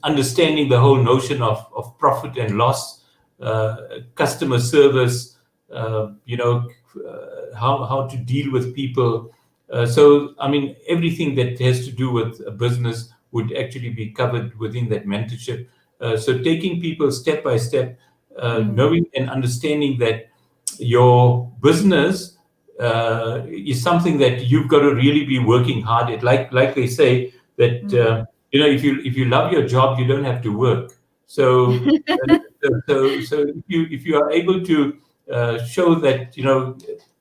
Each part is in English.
understanding the whole notion of profit and loss, customer service, how to deal with people. So, I mean, everything that has to do with a business would actually be covered within that mentorship. So taking people step by step, knowing and understanding that your business is something that you've got to really be working hard at. Like they say that if you love your job, you don't have to work. So so if you are able to show that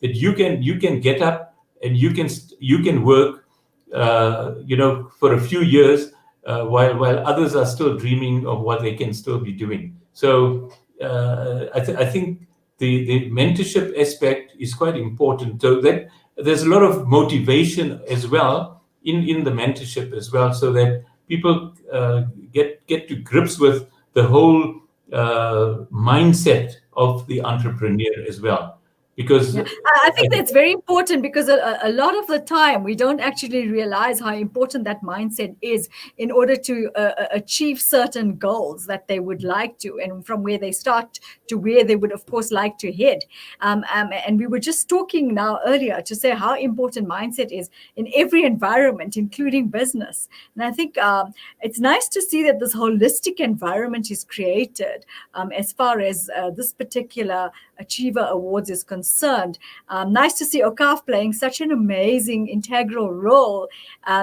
that you can get up and you can work for a few years while others are still dreaming of what they can still be doing. So I think the mentorship aspect is quite important. So that there's a lot of motivation as well in the mentorship as well, so that people get to grips with the whole mindset of the entrepreneur as well. Because I think that's very important, because a lot of the time we don't actually realize how important that mindset is in order to achieve certain goals that they would like to, and from where they start to where they would, of course, like to head. And we were just talking now earlier to say how important mindset is in every environment, including business. And I think it's nice to see that this holistic environment is created as far as this particular Achiever Awards is concerned. Nice to see Awqaf playing such an amazing integral role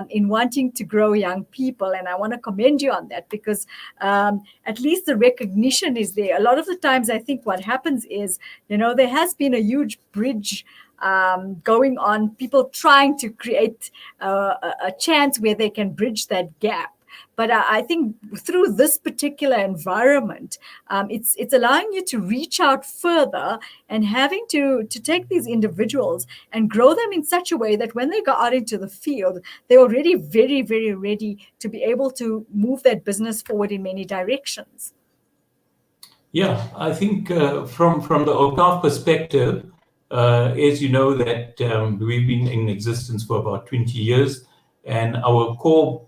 in wanting to grow young people, and I want to commend you on that, because at least the recognition is there. A lot of the times I think what happens is, there has been a huge bridge going on, people trying to create a chance where they can bridge that gap. But I think through this particular environment, it's allowing you to reach out further and having to take these individuals and grow them in such a way that when they go out into the field, they're already very, very ready to be able to move that business forward in many directions. Yeah, I think from the Awqaf perspective, as you know, that we've been in existence for about 20 years, and our core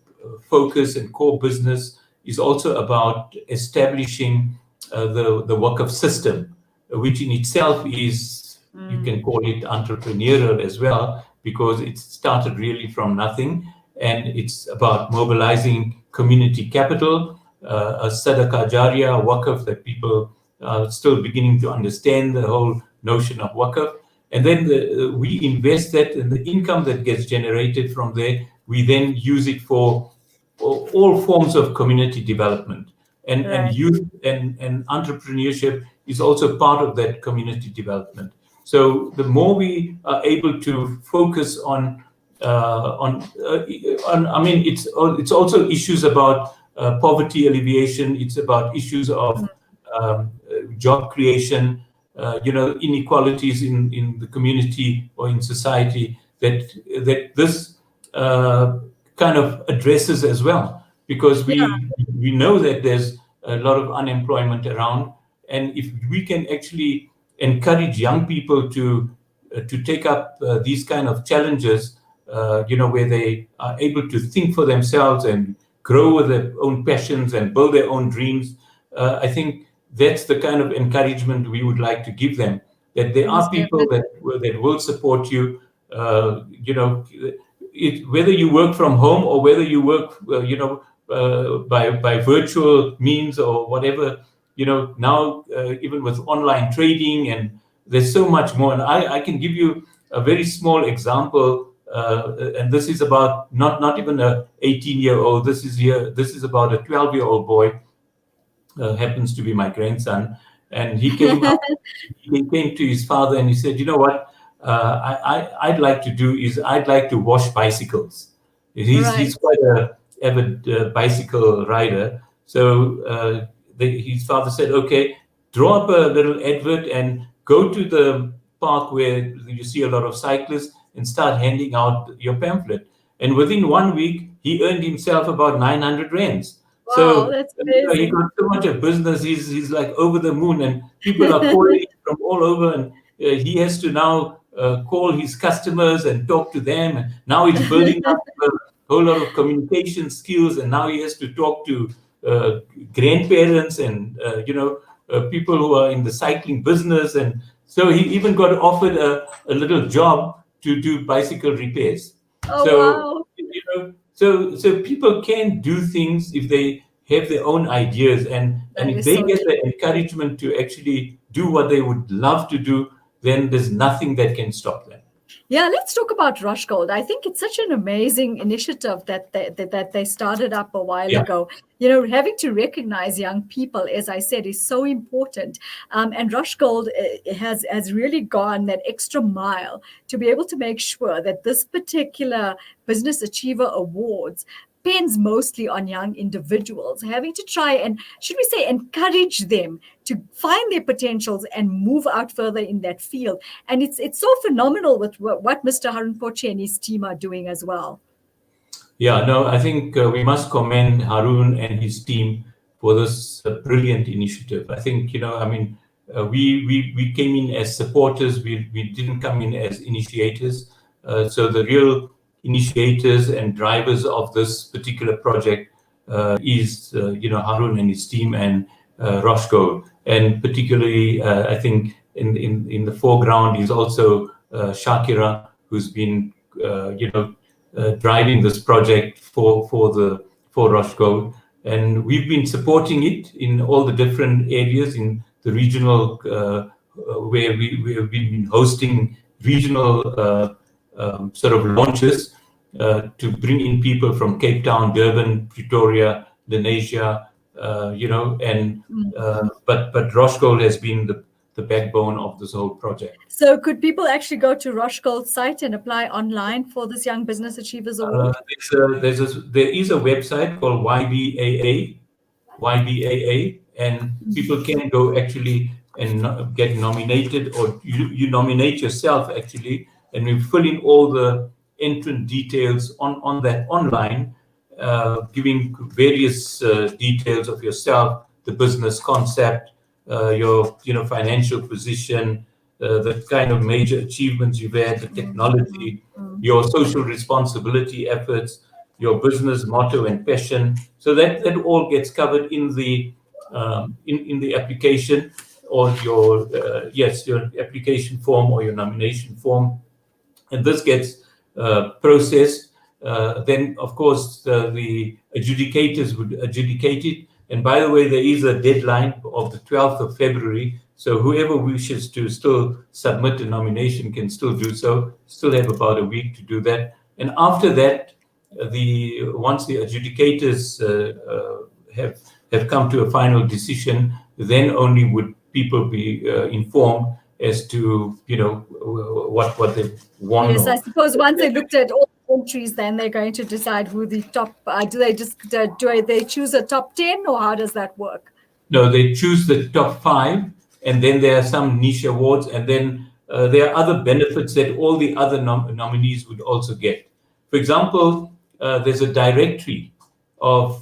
focus and core business is also about establishing the Awqaf system, which in itself is, you can call it entrepreneurial as well, because it started really from nothing, and it's about mobilizing community capital, a sadaqah jariyah, Awqaf, that people are still beginning to understand the whole notion of Awqaf. And then we invest that, and the income that gets generated from there, we then use it for all forms of community development. And youth and entrepreneurship is also part of that community development. So the more we are able to focus on I mean, it's also issues about poverty alleviation. It's about issues of job creation, inequalities in the community or in society that this kind of addresses as well, because we know that there's a lot of unemployment around, and if we can actually encourage young people to take up these kind of challenges, where they are able to think for themselves and grow with their own passions and build their own dreams, I think that's the kind of encouragement we would like to give them, that there are people that will support you, whether you work from home or whether you work, by virtual means or whatever, now even with online trading, and there's so much more. And I can give you a very small example, and this is about not even a 18-year-old. This is about a 12-year-old boy, happens to be my grandson, and he came up, he came to his father and he said, you know what, I'd like to wash bicycles. He's quite an avid bicycle rider. So his father said, okay, draw up a little advert and go to the park where you see a lot of cyclists and start handing out your pamphlet. And within 1 week, he earned himself about 900 rands. Wow, so that's amazing. he got so much of business. He's like over the moon, and people are calling from all over, and he has to now call his customers and talk to them. And now he's building up a whole lot of communication skills, and now he has to talk to grandparents and people who are in the cycling business, and so he even got offered a little job to do bicycle repairs. Oh, So wow. so people can do things if they have their own ideas, and That if is they so get true. the encouragement to actually do what they would love to do, then there's nothing that can stop them. Yeah, let's talk about Rush Gold. I think it's such an amazing initiative that they started up a while Yeah. ago. Having to recognize young people, as I said, is so important. And Rush Gold has really gone that extra mile to be able to make sure that this particular Business Achiever Awards depends mostly on young individuals, having to try and, should we say, encourage them to find their potentials and move out further in that field. And it's so phenomenal with what Mr. Harun Poche and his team are doing as well. Yeah, no, I think we must commend Harun and his team for this brilliant initiative. I think, I mean, we came in as supporters, we didn't come in as initiators. So the real initiators and drivers of this particular project is, Harun and his team, and Roshko. And particularly, I think in the foreground is also Shakira, who's been, driving this project for Rush Gold, and we've been supporting it in all the different areas in the regional where we've been hosting regional sort of launches to bring in people from Cape Town, Durban, Pretoria, Lenasia, and but Rush Gold has been the backbone of this whole project. So could people actually go to Rush Gold's site and apply online for this Young Business Achievers Award? There is a website called YBAA, and people can go actually and get nominated, or you nominate yourself actually, and we fill in all the entrant details on that online, giving various details of yourself, the business concept, your financial position, the kind of major achievements you've had, the technology, your social responsibility efforts, your business motto and passion. So that all gets covered in the in the application, or your your application form or your nomination form, and this gets processed. Then, of course, the adjudicators would adjudicate it. And by the way, there is a deadline of the 12th of February. So whoever wishes to still submit a nomination can still do so. Still have about a week to do that. And after that, once the adjudicators have come to a final decision, then only would people be informed as to what they won. Yes, I suppose once they looked at all the entries, then they're going to decide who the top. Do they just do they choose a top 10, or how does that work? No, they choose the top 5, and then there are some niche awards, and then there are other benefits that all the other nominees would also get. For example, there's a directory of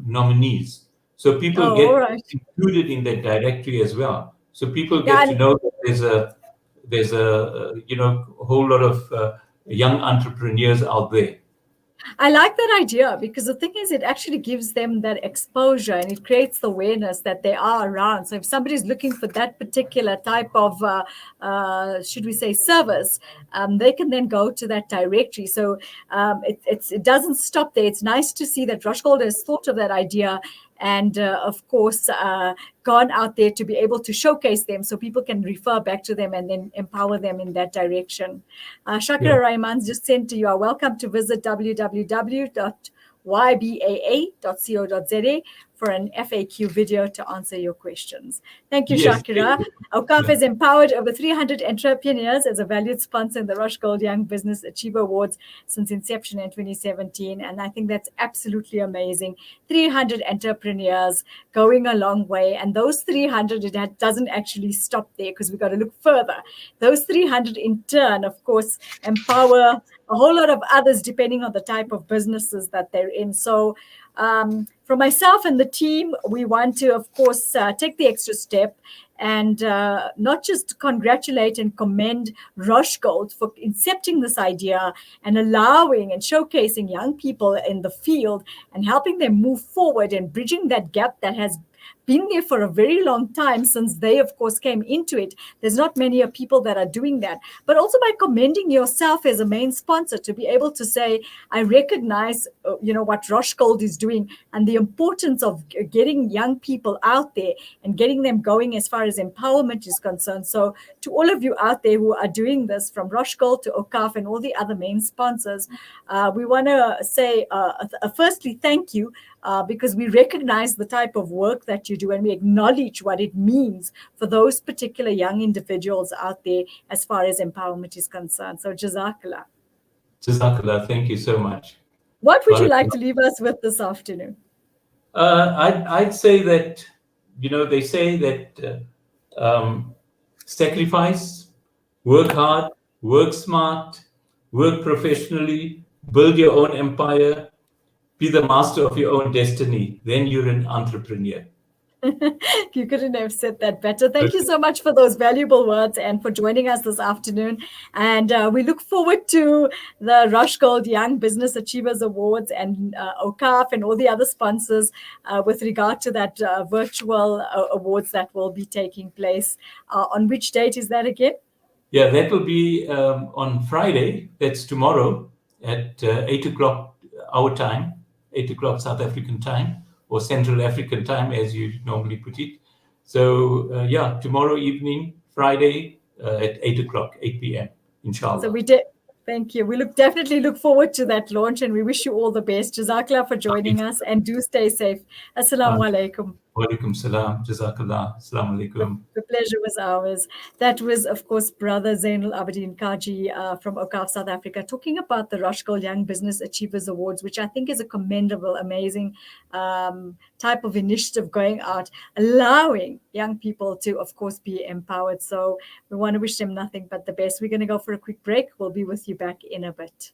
nominees, so people get included in that directory as well. So people get to know that there's a whole lot of young entrepreneurs out there. I like that idea, because the thing is, it actually gives them that exposure and it creates the awareness that they are around. So if somebody's looking for that particular type of, should we say, service, they can then go to that directory. So it doesn't stop there. It's nice to see that Rush Gold has thought of that idea and, of course, gone out there to be able to showcase them so people can refer back to them and then empower them in that direction. Shakira Raiman's just sent to you, are welcome to visit www.ybaa.co.za for an FAQ video to answer your questions. Thank you, Shakira. Awqaf has empowered over 300 entrepreneurs as a valued sponsor in the Rush Gold Young Business Achiever Awards since inception in 2017. And I think that's absolutely amazing. 300 entrepreneurs, going a long way. And those 300, it doesn't actually stop there, because we've got to look further. Those 300 in turn, of course, empower a whole lot of others depending on the type of businesses that they're in. So for myself and the team, we want to, of course, take the extra step and not just congratulate and commend Rush Gold for incepting this idea and allowing and showcasing young people in the field and helping them move forward and bridging that gap that has been there for a very long time since they, of course, came into it. There's not many people that are doing that, but also by commending yourself as a main sponsor to be able to say, I recognize, what Rush Gold is doing and the importance of getting young people out there and getting them going as far as empowerment is concerned. So to all of you out there who are doing this, from Rush Gold to Awqaf and all the other main sponsors, we want to say, firstly, thank you. Because we recognize the type of work that you do and we acknowledge what it means for those particular young individuals out there as far as empowerment is concerned. So Jazakallah. Jazakallah, thank you so much. What would you like to leave us with this afternoon? I'd say that, they say that sacrifice, work hard, work smart, work professionally, build your own empire, be the master of your own destiny. Then you're an entrepreneur. You couldn't have said that better. Thank you so much for those valuable words and for joining us this afternoon. And we look forward to the Rush Gold Young Business Achievers Awards and Awqaf and all the other sponsors with regard to that virtual awards that will be taking place. On which date is that again? Yeah, that will be on Friday. That's tomorrow at 8 o'clock our time, 8 o'clock South African time, or Central African time, as you normally put it. So, tomorrow evening, Friday, at 8 o'clock, 8 p.m., inshallah. So thank you. We definitely look forward to that launch, and we wish you all the best. Jazakallah for joining us, and do stay safe. Assalamu alaikum. Wa alaikum salam. Jazakallah. Assalamu alaikum. The pleasure was ours. That was, of course, Brother Zeinoul Abedien Cajee from Awqaf, South Africa, talking about the Rush Gold Young Business Achievers Awards, which I think is a commendable, amazing type of initiative going out, allowing young people to, of course, be empowered. So we want to wish them nothing but the best. We're going to go for a quick break. We'll be with you back in a bit.